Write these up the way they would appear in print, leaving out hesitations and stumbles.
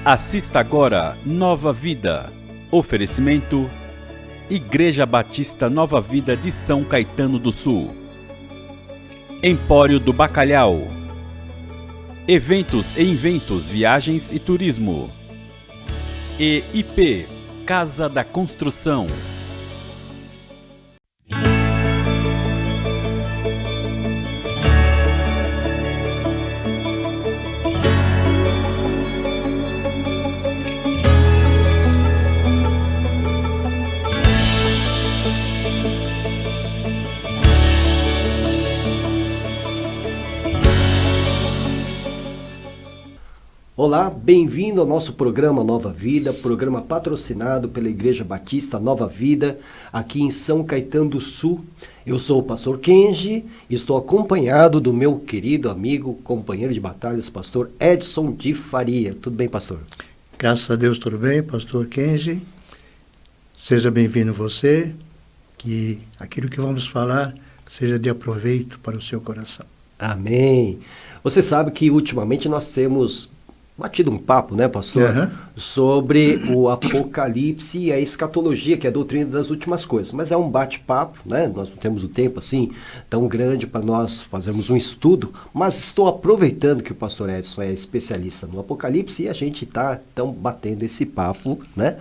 Assista agora Nova Vida. Oferecimento: Igreja Batista Nova Vida de São Caetano do Sul. Empório do Bacalhau. Eventos e Inventos, Viagens e Turismo. E IP, Casa da Construção. Olá, bem-vindo ao nosso programa Nova Vida, programa patrocinado pela Igreja Batista Nova Vida, aqui em São Caetano do Sul. Eu sou o pastor Kenji e estou acompanhado do meu querido amigo, companheiro de batalhas, pastor Edson de Faria. Tudo bem, pastor? Graças a Deus, tudo bem, pastor Kenji. Seja bem-vindo você, que aquilo que vamos falar seja de aproveito para o seu coração. Amém. Você sabe que ultimamente nós temos batido um papo, né, pastor, sobre o Apocalipse e a escatologia, que é a doutrina das últimas coisas. Mas é um bate-papo, né? Nós não temos o tempo assim tão grande para nós fazermos um estudo, mas estou aproveitando que o pastor Edson é especialista no Apocalipse e a gente está, então, batendo esse papo, né?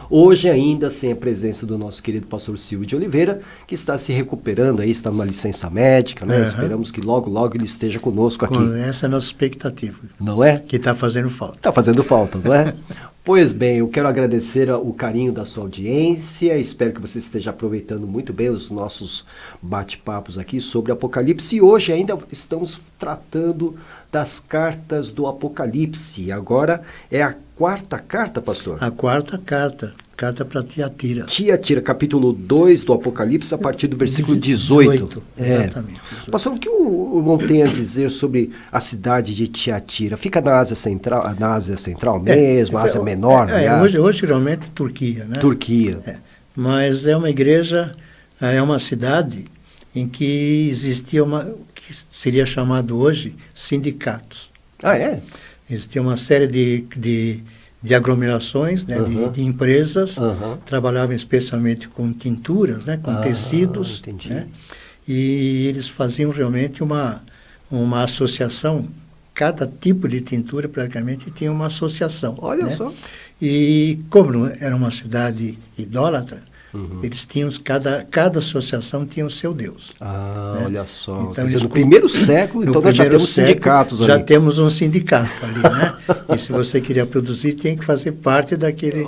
Hoje ainda sem a presença do nosso querido pastor Silvio de Oliveira, que está se recuperando aí, está numa licença médica, né? Esperamos que logo, logo ele esteja conosco aqui. Essa é a nossa expectativa. Não é? Que está fazendo falta. Está fazendo falta, não é? Pois bem, eu quero agradecer o carinho da sua audiência, espero que você esteja aproveitando muito bem os nossos bate-papos aqui sobre Apocalipse. E hoje ainda estamos tratando das cartas do Apocalipse. Agora é a quarta carta, pastor? A quarta carta para Tiatira. Tiatira, capítulo 2 do Apocalipse, a partir do versículo 18. Exatamente. Pastor, o que o irmão tem a dizer sobre a cidade de Tiatira? Fica na Ásia Central mesmo, Ásia Menor, hoje realmente Turquia, né? Turquia. Mas é uma igreja, é uma cidade em que existia o que seria chamado hoje sindicatos. Ah, é? Existia uma série de aglomerações, né, de empresas, trabalhavam especialmente com tinturas, né, com tecidos, né, e eles faziam realmente uma associação. Cada tipo de tintura praticamente tinha uma associação. Olha, né? Só. E como era uma cidade idólatra, eles tinham, cada associação tinha o seu Deus. Ah, né? Olha só. Então, no primeiro século, então nós já temos sindicatos ali. Já temos um sindicato ali, né? E se você queria produzir, tem que fazer parte daquele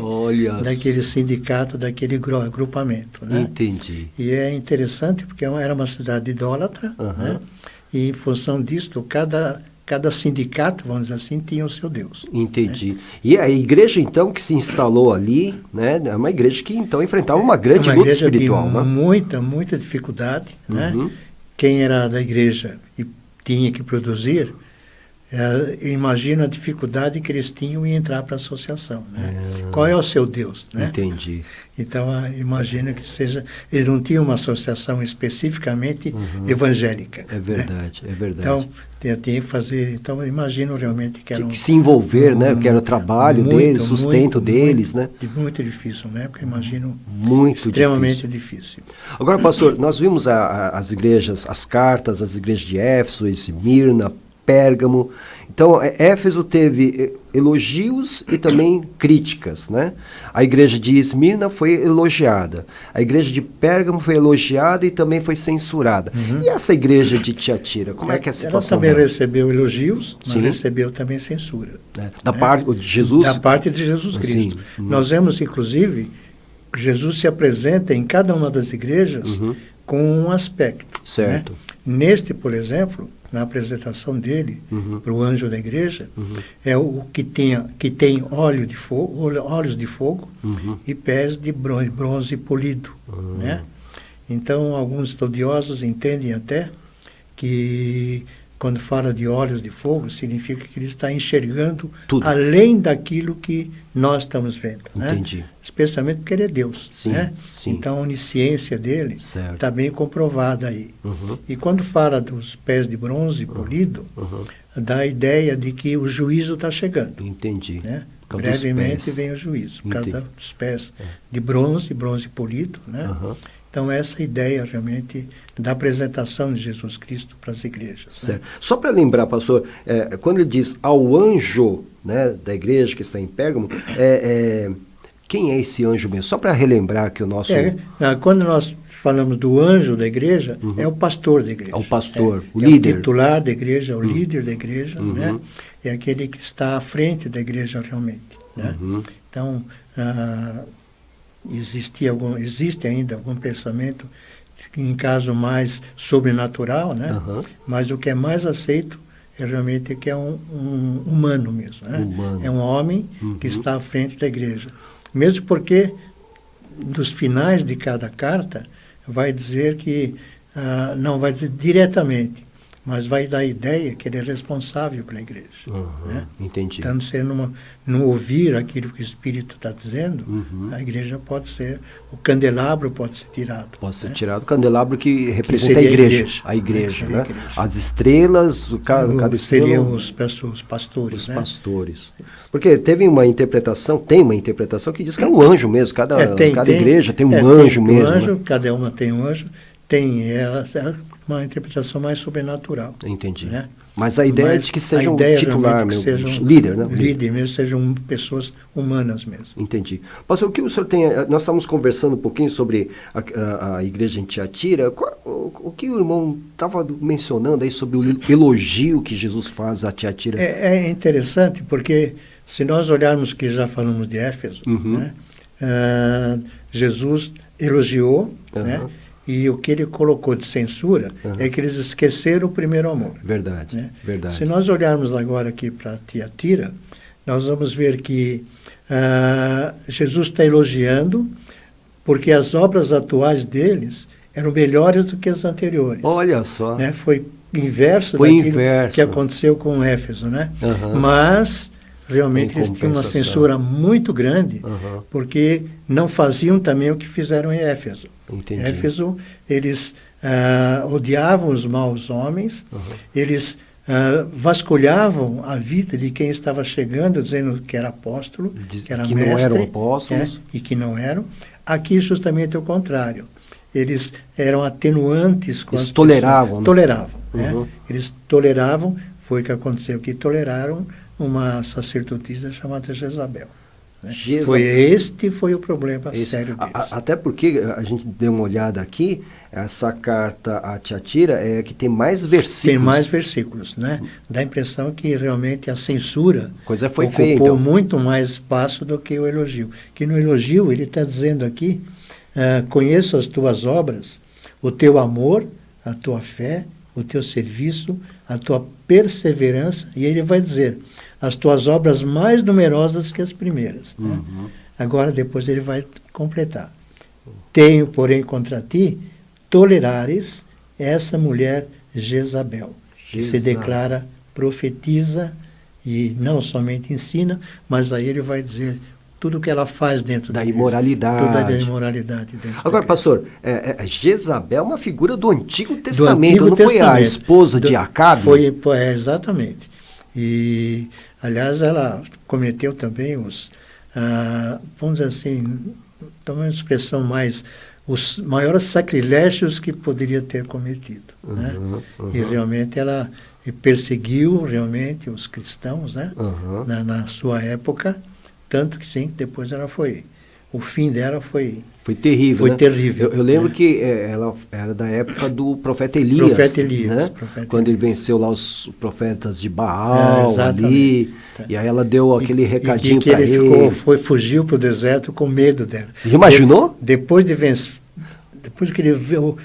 sindicato, daquele agrupamento, né? Entendi. E é interessante porque era uma cidade idólatra, né? E em função disso, cada sindicato, vamos dizer assim, tinha o seu Deus. Entendi. Né? E a igreja, então, que se instalou ali, né, é uma igreja que, então, enfrentava uma grande luta espiritual. De muita dificuldade, né? Quem era da igreja e tinha que produzir, imagina a dificuldade que eles tinham em entrar para a associação. Né? Qual é o seu Deus? Né? Entendi. Então, imagina que eles não tinham uma associação especificamente evangélica. É verdade, né? É verdade. Então, tinha que fazer. Então, imagino realmente que era que se envolver, né? Que era o trabalho deles, sustento deles, né? Muito difícil, né? Porque imagino muito extremamente difícil. Agora, pastor, nós vimos as igrejas, as cartas, as igrejas de Éfeso, Esmirna, Pérgamo. Então, Éfeso teve elogios e também críticas, né? A igreja de Esmirna foi elogiada. A igreja de Pérgamo foi elogiada e também foi censurada. E essa igreja de Tiatira, como é que é a situação? Ela também recebeu elogios, mas recebeu também censura. Da parte de Jesus? Da parte de Jesus Cristo. Nós vemos, inclusive, que Jesus se apresenta em cada uma das igrejas com um aspecto. Certo. Né? Neste, por exemplo, na apresentação dele para o anjo da igreja, é o que tem olhos de fogo e pés de bronze polido. Né? Então, alguns estudiosos entendem até que quando fala de olhos de fogo, significa que ele está enxergando tudo, além daquilo que nós estamos vendo. Entendi. Né? Especialmente porque ele é Deus. Sim, né? sim. Então a onisciência dele está bem comprovada aí. E quando fala dos pés de bronze polido, dá a ideia de que o juízo está chegando. Entendi. Né? Brevemente vem o juízo, por causa dos pés de bronze polido. Né? Então, essa ideia realmente da apresentação de Jesus Cristo para as igrejas. Certo. Né? Só para lembrar, pastor, quando ele diz ao anjo, né, da igreja que está em Pérgamo, quem é esse anjo mesmo? Só para relembrar que o nosso... quando nós falamos do anjo da igreja, é o pastor da igreja. É o pastor, o líder. É o titular da igreja, é o líder da igreja, né? É aquele que está à frente da igreja realmente. Né? Então, existe ainda algum pensamento, em caso mais sobrenatural, né? Mas o que é mais aceito é realmente que é um humano mesmo. Né? É um homem que está à frente da igreja. Mesmo porque, nos finais de cada carta, vai dizer que, não vai dizer diretamente, mas vai dar a ideia que ele é responsável pela igreja. Né? Entendi. Então, se ele não ouvir aquilo que o Espírito está dizendo, a igreja pode ser, o candelabro pode ser tirado. Pode ser tirado o candelabro que representa a igreja. A igreja, né? As estrelas, cada estrela... Seriam os pastores. Os né? pastores. Porque tem uma interpretação que diz que é um anjo mesmo. Cada igreja tem um anjo mesmo. Anjo, né? Cada uma tem um anjo. Tem uma interpretação mais sobrenatural. Entendi. Né? Mas a ideia é de que seja um titular mesmo, líder, né? Líder mesmo, sejam pessoas humanas mesmo. Entendi. Pastor, o que o senhor tem... Nós estávamos conversando um pouquinho sobre a igreja em Tiatira. O que o irmão estava mencionando aí sobre o elogio que Jesus faz a Tiatira? É interessante, porque se nós olharmos que já falamos de Éfeso, né? Jesus elogiou, né? E o que ele colocou de censura é que eles esqueceram o primeiro amor. Verdade, né? verdade. Se nós olharmos agora aqui para Tiatira, nós vamos ver que Jesus está elogiando porque as obras atuais deles eram melhores do que as anteriores. Olha só. Né? Foi inverso daquilo que aconteceu com Éfeso. Né? Mas... realmente eles tinham uma censura muito grande, porque não faziam também o que fizeram em Éfeso. Entendi. Éfeso, eles odiavam os maus homens, eles vasculhavam a vida de quem estava chegando, dizendo que era apóstolo, que era mestre, não eram apóstolos. E que não eram. Aqui justamente é o contrário. Eles eram atenuantes com eles toleravam. Né? Toleravam. Né? Eles toleravam, foi o que aconteceu, que toleraram uma sacerdotisa chamada Jezabel. Né? Foi o problema sério deles. Até porque a gente deu uma olhada aqui, essa carta a Tiatira é que tem mais versículos. Tem mais versículos, né? Dá a impressão que realmente a censura foi ocupou feia, então. muito mais espaço do que o elogio. Que no elogio ele está dizendo aqui, conheço as tuas obras, o teu amor, a tua fé, o teu serviço, a tua perseverança, e ele vai dizer, as tuas obras mais numerosas que as primeiras. Né? Agora, depois ele vai completar. Tenho, porém, contra ti, tolerares essa mulher Jezabel, que se declara profetiza e não somente ensina, mas aí ele vai dizer tudo que ela faz dentro da imoralidade. Toda a imoralidade dentro. Agora, pastor, Jezabel é uma figura do Antigo Testamento, não foi a esposa de Acabe? Foi, exatamente. E, aliás, ela cometeu também vamos dizer assim, uma expressão mais, os maiores sacrilégios que poderia ter cometido. Né? E realmente ela perseguiu realmente os cristãos, né? Na sua época, tanto que sim, depois ela o fim dela foi terrível. Foi terrível. Eu lembro que ela era da época do profeta Elias. Né? Quando ele venceu lá os profetas de Baal ali. E aí ela deu aquele recadinho para ele. Fugiu para o deserto com medo dela. Imaginou? Depois que ele viu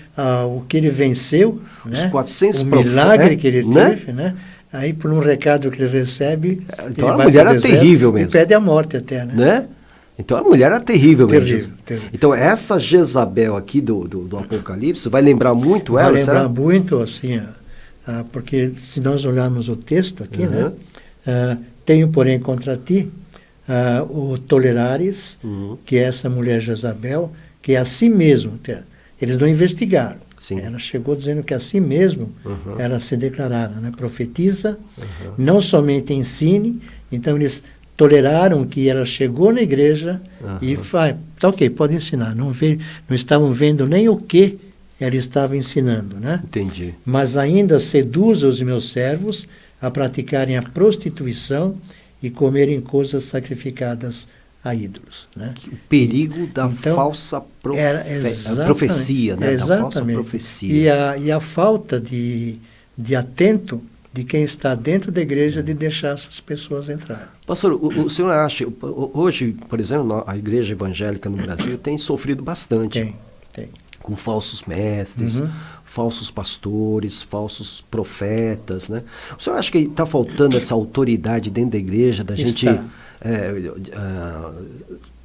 o que ele venceu, os né? 400 o milagre que ele teve, né? Aí, por um recado que ele recebe, então a mulher era terrível mesmo. E pede a morte até, né? Então a mulher era terrível mesmo. Terrível. Então essa Jezabel aqui do Apocalipse vai lembrar muito ela, será? Vai lembrar muito, assim, porque se nós olharmos o texto aqui, né? Tenho, porém, contra ti o Tolerares, que é essa mulher Jezabel, que é assim mesmo, eles não investigaram. Sim. Ela chegou dizendo que assim mesmo ela se declarara, né? Profetiza, não somente ensine, então eles toleraram que ela chegou na igreja e faz, tá ok, pode ensinar, não estavam vendo nem o que ela estava ensinando, né? Entendi. Mas ainda seduza os meus servos a praticarem a prostituição e comerem coisas sacrificadas a ídolos, né? O perigo da então, falsa profecia, né? Exatamente. Da falsa profecia. E a falta de atento de quem está dentro da igreja de deixar essas pessoas entrarem. Pastor, o senhor acha, hoje, por exemplo, a igreja evangélica no Brasil tem sofrido bastante. Tem. Com falsos mestres, falsos pastores, falsos profetas, né? O senhor acha que está faltando essa autoridade dentro da igreja, da gente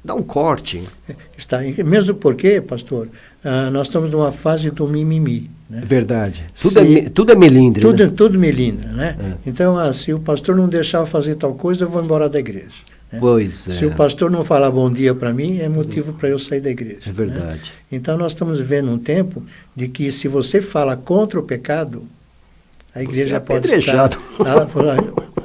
dar um corte? Está. Mesmo porque, pastor, nós estamos numa fase do mimimi. Né? Verdade. Tudo é melindre. Tudo melindre, né? Então, se o pastor não deixar eu fazer tal coisa, eu vou embora da igreja. Né? Pois é. Se o pastor não falar bom dia para mim, é motivo para eu sair da igreja. É verdade. Né? Então, nós estamos vivendo um tempo de que se você fala contra o pecado, a igreja pode estar...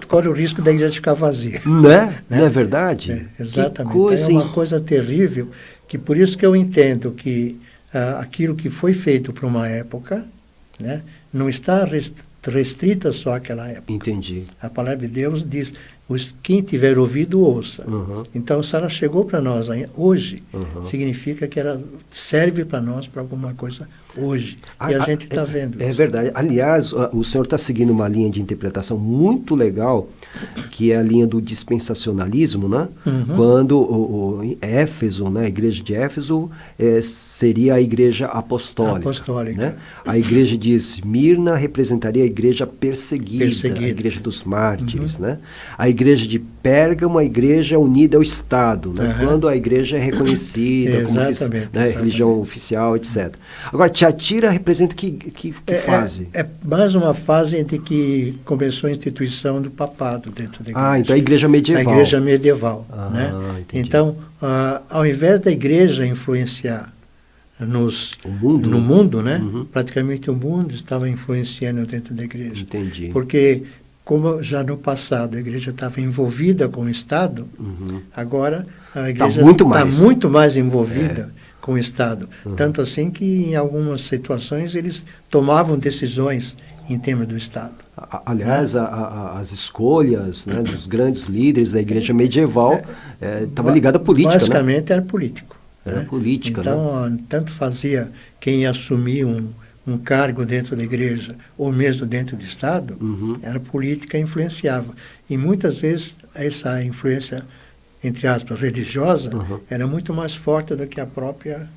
corre o risco da igreja ficar vazia. Né? Não é verdade? Exatamente. É uma coisa terrível, que por isso que eu entendo que aquilo que foi feito para uma época, né, não está restrita só àquela época. Entendi. A palavra de Deus diz, quem tiver ouvido, ouça. Então, se ela chegou para nós hoje, significa que ela serve para nós para alguma coisa hoje. E a gente está vendo isso. É isso. verdade. Aliás, o senhor está seguindo uma linha de interpretação muito legal, que é a linha do dispensacionalismo, né? Quando Éfeso, né, a igreja de Éfeso, seria a igreja apostólica. Né? A igreja de Esmirna representaria a igreja perseguida. A igreja dos mártires. Né? A igreja de Pérgamo, a igreja unida ao Estado, né? Quando a igreja é reconhecida como religião oficial, etc. Agora, Tiatira representa que fase? É mais uma fase entre que começou a instituição do papado dentro da igreja. Então a igreja medieval. A igreja medieval. Né? Então, ao invés da igreja influenciar no mundo, né? Praticamente o mundo estava influenciando dentro da igreja. Entendi. Porque, como já no passado a igreja estava envolvida com o Estado, agora a igreja está muito mais envolvida com o Estado. Tanto assim que, em algumas situações, eles tomavam decisões em termos do Estado. Aliás, as escolhas, né, dos grandes líderes da igreja medieval estavam ligadas à política. Basicamente, era político. Era política, então, tanto fazia quem assumia um cargo dentro da igreja ou mesmo dentro do Estado, era política e influenciava. E muitas vezes essa influência, entre aspas, religiosa, era muito mais forte do que a própria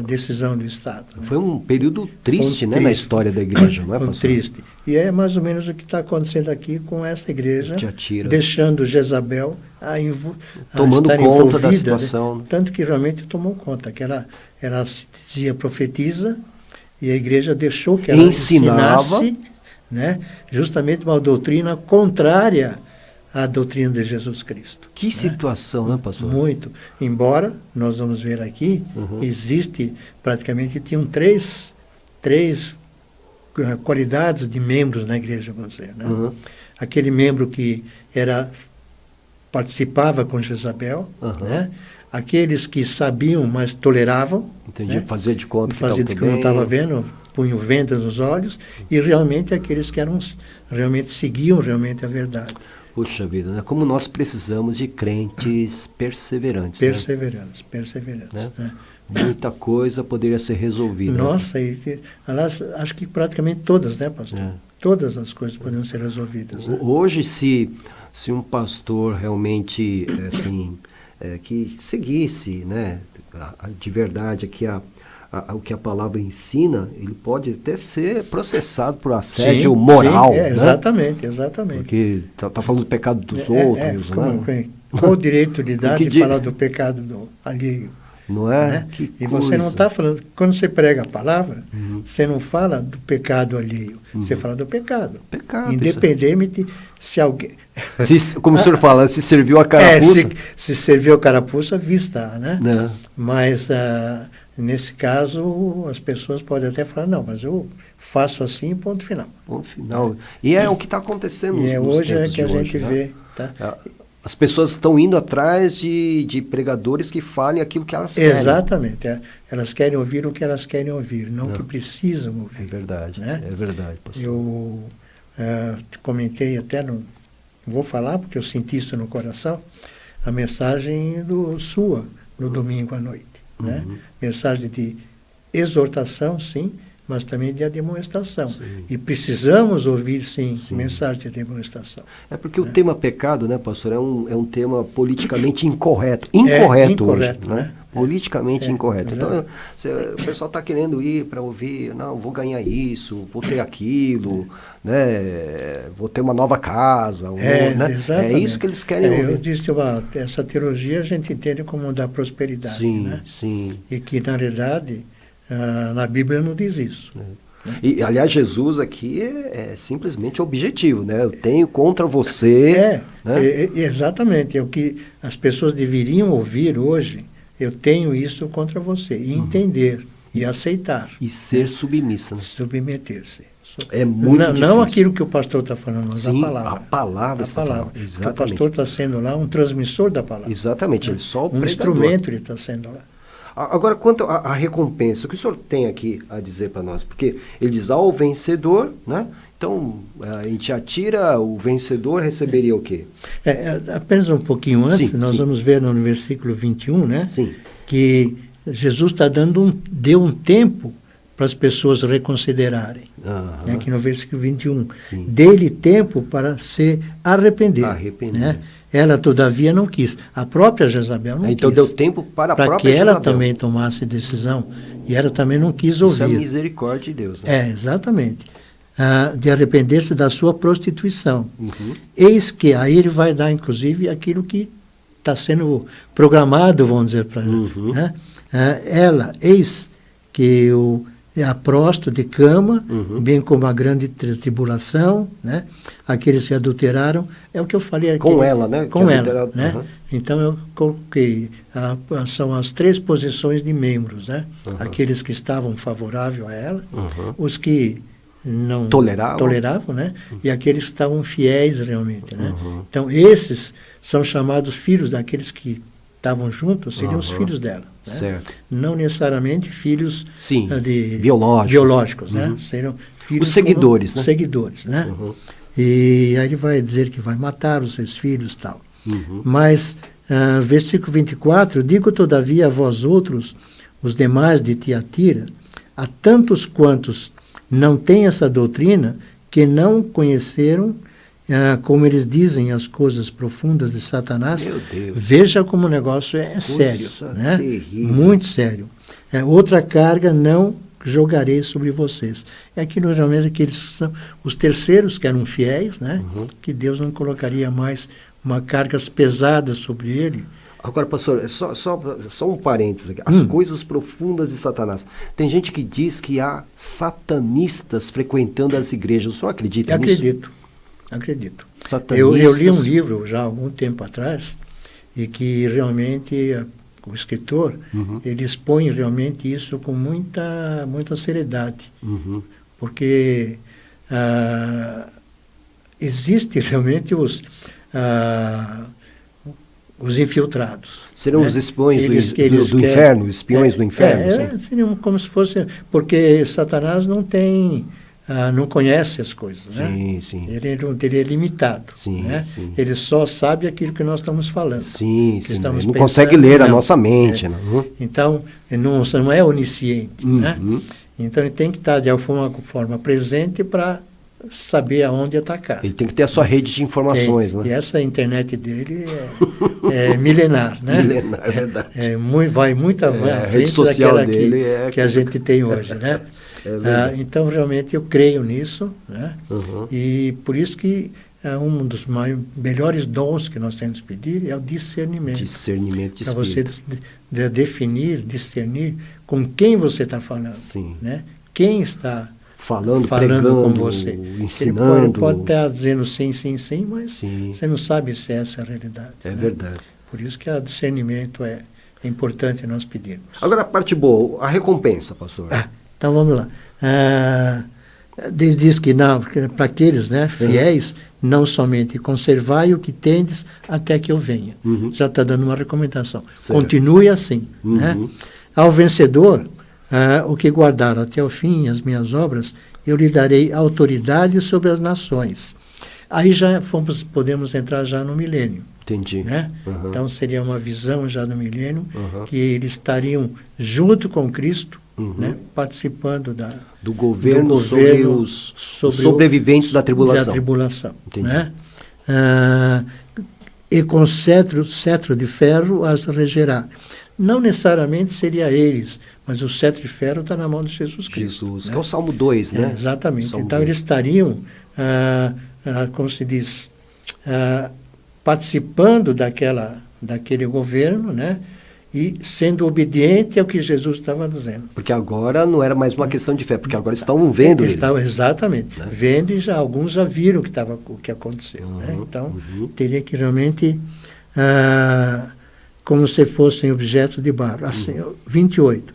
decisão do Estado. Né? Foi um período triste, né, na história da igreja, não é, pastor? Triste. E é mais ou menos o que está acontecendo aqui com essa igreja, deixando Jezabel tomando estar conta envolvida, da situação. Né? Tanto que realmente tomou conta, que ela se dizia profetiza, e a igreja deixou que ela ensinasse, né, justamente uma doutrina contrária à doutrina de Jesus Cristo. Que situação, né, pastor? Muito. Embora, nós vamos ver aqui, existe, praticamente, tinham três qualidades de membros na igreja, vamos dizer. Né? Aquele membro que participava com Jezabel, né? Aqueles que sabiam, mas toleravam. Entendi, né? Fazia de conta que não estava vendo, punham vendas nos olhos, e realmente aqueles que seguiam realmente a verdade. Puxa vida, né? Como nós precisamos de crentes perseverantes. Perseverantes. Né? Né? Muita coisa poderia ser resolvida. Nossa, aliás, acho que praticamente todas, né, pastor? Todas as coisas poderiam ser resolvidas. Né? Hoje, se um pastor realmente, que seguisse, né, de verdade aqui o que a palavra ensina, ele pode até ser processado por assédio moral. Sim, exatamente. Porque está falando do pecado dos outros. Qual o direito de dar de falar do pecado alheio? Não é? Né? Que e coisa. você não está falando... Quando você prega a palavra, você não fala do pecado alheio. Você fala do pecado. Pecado. Independente se alguém... Como o senhor fala, se serviu a carapuça. Se serviu a carapuça, vista, né? Não. Mas, nesse caso, as pessoas podem até falar, não, mas eu faço assim, ponto final. Ponto final. E é o que está acontecendo nos hoje tempos é que a gente né? vê. Tá? As pessoas estão indo atrás de pregadores que falem aquilo que elas querem. Exatamente. Elas querem ouvir o que elas querem ouvir, não o que precisam ouvir. É verdade, né? É verdade, pastor. Eu comentei até, não vou falar porque eu senti isso no coração, a mensagem sua no domingo à noite. Né? Mensagem de exortação, sim, mas também de demonstração. Sim. E precisamos ouvir, sim, mensagem de demonstração. É porque o tema pecado, né, pastor, é um tema politicamente incorreto. Incorreto hoje, né? Politicamente incorreto. Então, o pessoal está querendo ir para ouvir, não, vou ganhar isso, vou ter aquilo, né? Vou ter uma nova casa. Né? É isso que eles querem ouvir. Eu disse, essa teologia a gente entende como da prosperidade. Sim, né? sim. E que, na realidade, na Bíblia não diz isso. E, aliás, Jesus aqui é simplesmente objetivo, né? Eu tenho contra você... Né? Exatamente. É o que as pessoas deveriam ouvir hoje. Eu tenho isso contra você. E entender. E aceitar. E ser submissa. Né? Submeter-se. É muito difícil. Não aquilo que o pastor está falando, mas sim, a palavra. A palavra. Exatamente. O pastor está sendo lá um transmissor da palavra. Exatamente. Ele só o pregador. Instrumento ele está sendo lá. Agora, quanto à recompensa, o que o senhor tem aqui a dizer para nós? Porque ele diz ao vencedor, né? Então, a gente atira, o vencedor receberia o quê? Apenas um pouquinho antes, nós vamos ver no versículo 21, né? Sim. Que Jesus está deu um tempo para as pessoas reconsiderarem. Aqui no versículo 21. Dê-lhe tempo para se arrepender. Né? Ela, todavia, não quis. A própria Jezabel não quis. Então deu tempo para a própria Jezabel. Para que ela também Jezabel tomasse decisão. E ela também não quis ouvir. Isso é a misericórdia de Deus. Né? Exatamente. De arrepender-se da sua prostituição. Eis que, aí ele vai dar, inclusive, aquilo que está sendo programado, vamos dizer para ela. Né? Ela, eis que a próstata de cama, bem como a grande tribulação, né? Aqueles que adulteraram, é o que eu falei aqui. Com ela, né? Com ela, né? Então eu coloquei, são as 3 posições de membros, né? Aqueles que estavam favoráveis a ela, os que não toleravam, né? E aqueles que estavam fiéis realmente, né? Então esses são chamados filhos daqueles que estavam juntos, seriam os filhos dela. Né? Certo. Não necessariamente filhos biológicos, né? Seriam filhos os seguidores, né? Seguidores, né? E aí ele vai dizer que vai matar os seus filhos e tal. Mas, versículo 24, digo todavia a vós outros, os demais de Tiatira, a tantos quantos não têm essa doutrina, que não conheceram, como eles dizem, as coisas profundas de Satanás. Meu Deus. Veja como o negócio é sério, né? Terrível. Muito sério. Outra carga não jogarei sobre vocês. É aquilo realmente que eles são os terceiros que eram fiéis, né? Que Deus não colocaria mais cargas pesadas sobre ele. Agora, pastor, só um parênteses aqui. As coisas profundas de Satanás. Tem gente que diz que há satanistas frequentando as igrejas. O senhor acredita nisso? Acredito. Satanistas. Eu li um livro já há algum tempo atrás e que realmente o escritor ele expõe realmente isso com muita seriedade. Porque existe realmente os infiltrados. Serão, né? Os espiões do inferno, os espiões do inferno? Seriam como se fosse... Porque Satanás não conhece as coisas, né? Sim. Ele é limitado, né? Ele só sabe aquilo que nós estamos falando. Ele não consegue ler a nossa mente. Então, não é onisciente, né? Então, ele tem que estar de alguma forma presente para saber aonde atacar. Ele tem que ter a sua rede de informações, né? E essa internet dele é milenar, né? Milenar, é verdade. Vai muito à frente daquela que a gente tem hoje, né? Então, realmente, eu creio nisso, né? E por isso que um dos melhores dons que nós temos que pedir é o discernimento. Discernimento de para você definir, discernir com quem você está falando. Sim. Né? Quem está falando pregando com você. Ensinando. Ele pode estar dizendo sim, sim, sim, mas sim. Você não sabe se essa é a realidade. É né? verdade. Por isso que o discernimento é importante nós pedirmos. Agora a parte boa, a recompensa, pastor. Então vamos lá. Diz que para aqueles, né, fiéis, não somente conservai o que tendes até que eu venha. Já está dando uma recomendação. Certo. Continue assim. Né? Ao vencedor, o que guardar até o fim as minhas obras, eu lhe darei autoridade sobre as nações. Aí já podemos entrar já no milênio. Entendi. Né? Então seria uma visão já do milênio, que eles estariam junto com Cristo, né? Participando do governo sobre os sobreviventes da tribulação. Entendi. Né? E com cetro de ferro as regerá. Não necessariamente seria eles, mas o cetro de ferro está na mão de Jesus Cristo. Jesus, né? que é o Salmo 2, né? Exatamente. Salmo então 2. eles estariam, como se diz, participando daquele governo, né? E sendo obediente ao que Jesus estava dizendo. Porque agora não era mais uma questão de fé, porque agora estão vendo ele. Exatamente. Né? Vendo e alguns já viram o que aconteceu. Né? Então, teria que realmente, como se fossem objetos de barro. Assim, 28.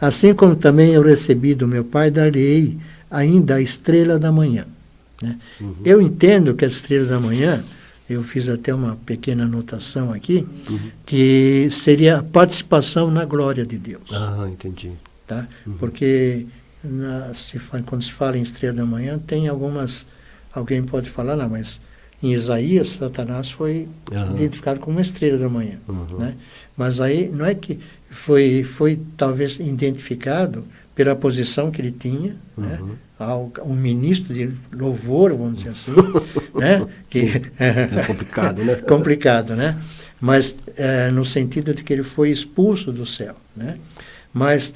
Assim como também eu recebi do meu Pai, dar-lhe-ei ainda a estrela da manhã. Né? Eu entendo que a estrela da manhã, eu fiz até uma pequena anotação aqui, que seria a participação na glória de Deus. Ah, entendi. Tá? Porque quando se fala em estrela da manhã, tem alguém pode falar, não, mas em Isaías, Satanás foi identificado como uma estrela da manhã. Né? Mas aí não é que foi talvez identificado pela posição que ele tinha, né? Um ministro de louvor, vamos dizer assim, né? Que é complicado, né? Complicado, né? Mas no sentido de que ele foi expulso do céu, né? Mas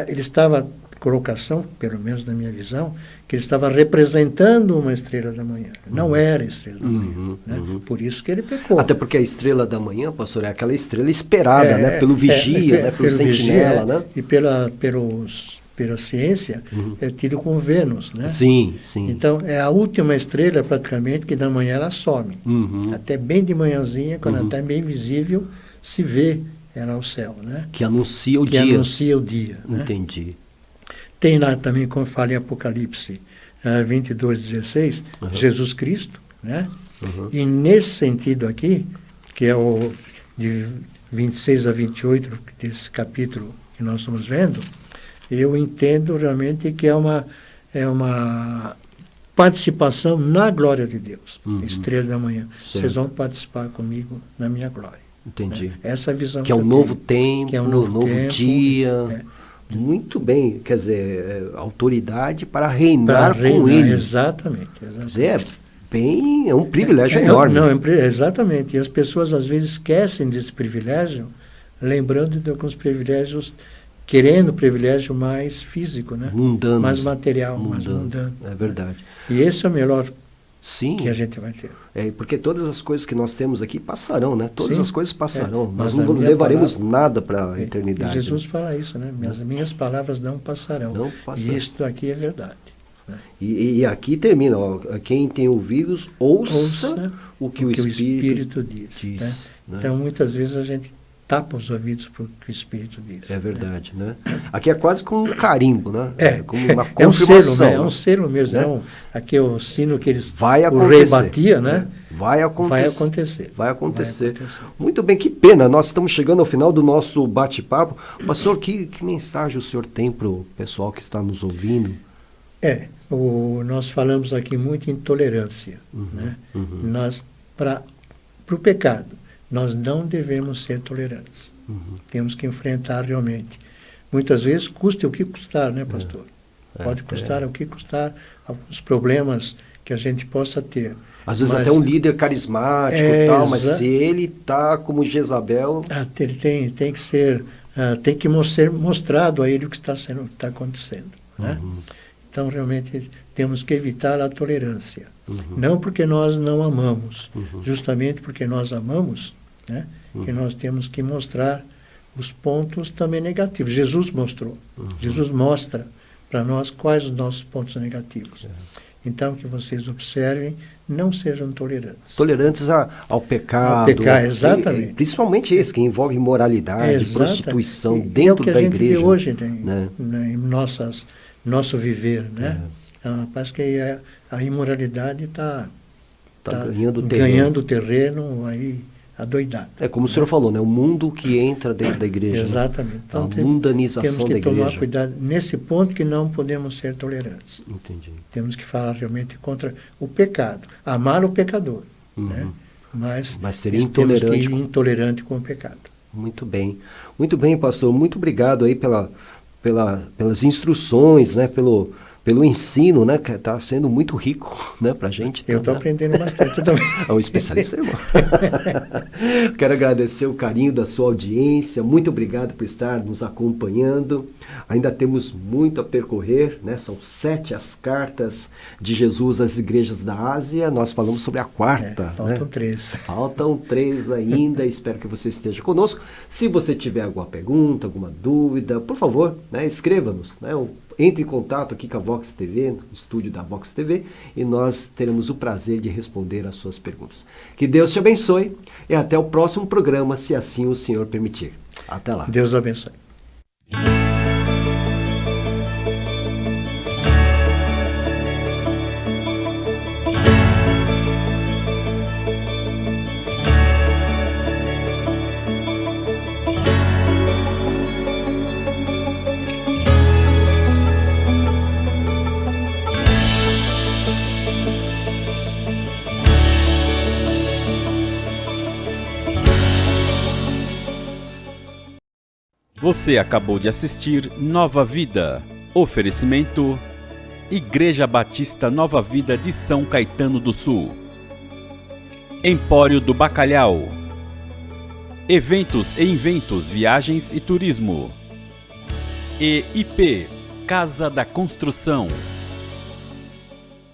ele estava, colocação, pelo menos na minha visão, que ele estava representando uma estrela da manhã. Não era a estrela da manhã. Né? Por isso que ele pecou. Até porque a estrela da manhã, pastor, é aquela estrela esperada, né? Pelo vigia, né? Pelo sentinela, né? E pela ciência, é tido como Vênus, né? Sim, sim. Então, é a última estrela, praticamente, que da manhã ela some. Até bem de manhãzinha, quando ela está bem visível, se vê ela ao céu, né? Que anuncia o dia. Que anuncia o dia. Entendi. Né? Tem lá também, como fala em Apocalipse 22:16, Jesus Cristo, né? E nesse sentido aqui, que é o de 26 a 28 desse capítulo que nós estamos vendo, eu entendo realmente que é uma participação na glória de Deus. Estrela da manhã. Certo. Vocês vão participar comigo na minha glória. Entendi. Né? Essa é a visão que é um novo tempo, que é um novo dia. Muito bem, quer dizer, autoridade para reinar com ele. Exatamente. É um privilégio enorme. Exatamente. E as pessoas às vezes esquecem desse privilégio, lembrando de alguns privilégios, querendo privilégio mais físico, né? Mundano. Mais material, mais mundano. É verdade. E esse é o melhor Sim. que a gente vai ter. Porque todas as coisas que nós temos aqui passarão, né? Todas as coisas passarão. Nós mas não levaremos nada para a eternidade. Jesus fala isso, né? As minhas palavras não passarão. Não passarão. E isto aqui é verdade. Né? E aqui termina, ó, quem tem ouvidos, ouça o que o Espírito diz. Né? Então, muitas vezes a gente tapa os ouvidos para o que o Espírito diz. É verdade, né? Aqui é quase como um carimbo, né? Como uma É confirmação. é um selo mesmo. Né? Aqui é o sino que eles o rei batia, né? Vai acontecer. Vai acontecer. Muito bem, que pena. Nós estamos chegando ao final do nosso bate-papo. Pastor, que mensagem o senhor tem para o pessoal que está nos ouvindo? Nós falamos aqui muito em tolerância. Né? Para o pecado, nós não devemos ser tolerantes. Temos que enfrentar realmente. Muitas vezes, custe o que custar, né, pastor? Pode custar o que custar, alguns problemas que a gente possa ter. Às vezes até um líder carismático e tal, mas se ele está como Jezabel... Ele tem que ser, tem que ser mostrado a ele o que está acontecendo. Né? Então, realmente, temos que evitar a tolerância. Não porque nós não amamos, justamente porque nós amamos, né, que nós temos que mostrar os pontos também negativos. Jesus mostrou. Jesus mostra para nós quais os nossos pontos negativos. Então, que vocês observem, não sejam tolerantes. Tolerantes ao pecado. Ao pecado, exatamente. Principalmente esse, que envolve imoralidade, prostituição dentro da igreja. É o que a gente vê hoje, né? Em nosso viver, né? Parece que a imoralidade está ganhando terreno aí, adoidado. É como o senhor falou, né? O mundo que entra dentro da igreja. Exatamente. Né? Então, a mundanização da igreja. Temos que tomar cuidado nesse ponto, que não podemos ser tolerantes. Entendi. Temos que falar realmente contra o pecado. Amar o pecador, né? Mas seria intolerante. Temos que ir intolerante com o pecado. Muito bem. Muito bem, pastor. Muito obrigado aí pelas instruções, né? Pelo ensino, né, que está sendo muito rico, né, para a gente. Eu estou aprendendo bastante também. É um especialista, irmão. Quero agradecer o carinho da sua audiência. Muito obrigado por estar nos acompanhando. Ainda temos muito a percorrer, né? São 7 as cartas de Jesus às igrejas da Ásia. Nós falamos sobre a 4ª. Faltam 3. Faltam 3 ainda. Espero que você esteja conosco. Se você tiver alguma pergunta, alguma dúvida, por favor, né, escreva-nos, né? Entre em contato aqui com a Vox TV, no estúdio da Vox TV, e nós teremos o prazer de responder às suas perguntas. Que Deus te abençoe e até o próximo programa, se assim o Senhor permitir. Até lá. Deus abençoe. Você acabou de assistir Nova Vida. Oferecimento: Igreja Batista Nova Vida de São Caetano do Sul. Empório do Bacalhau. Eventos e inventos, viagens e turismo. EIP, Casa da Construção.